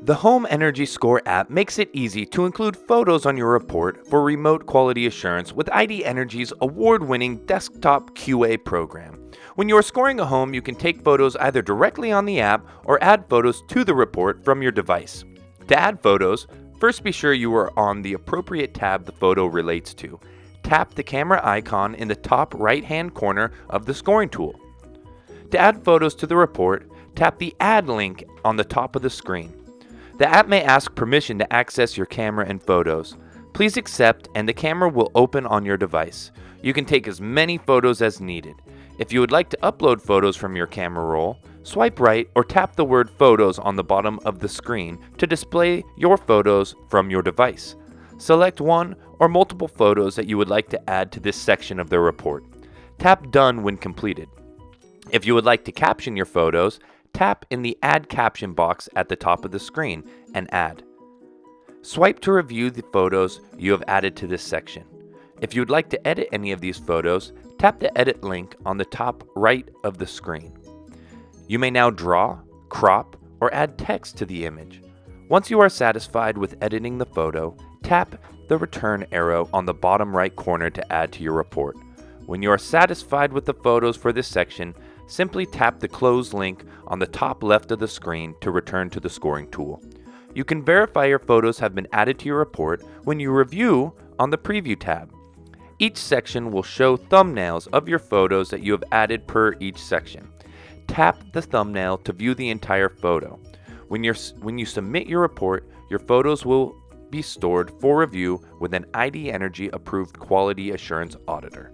The Home Energy Score app makes it easy to include photos on your report for remote quality assurance with ID Energy's award-winning desktop QA program. When you are scoring a home, you can take photos either directly on the app or add photos to the report from your device. To add photos, first be sure you are on the appropriate tab the photo relates to. Tap the camera icon in the top right-hand corner of the scoring tool. To add photos to the report, tap the Add link on the top of the screen. The app may ask permission to access your camera and photos. Please accept and the camera will open on your device. You can take as many photos as needed. If you would like to upload photos from your camera roll, swipe right or tap the word Photos on the bottom of the screen to display your photos from your device. Select one or multiple photos that you would like to add to this section of the report. Tap Done when completed. If you would like to caption your photos, tap in the Add Caption box at the top of the screen and add. Swipe to review the photos you have added to this section. If you would like to edit any of these photos, tap the Edit link on the top right of the screen. You may now draw, crop, or add text to the image. Once you are satisfied with editing the photo, tap the return arrow on the bottom right corner to add to your report. When you are satisfied with the photos for this section, simply tap the Close link on the top left of the screen to return to the scoring tool. You can verify your photos have been added to your report when you review on the Preview tab. Each section will show thumbnails of your photos that you have added per each section. Tap the thumbnail to view the entire photo. When you submit your report, your photos will be stored for review with an ID Energy approved quality assurance auditor.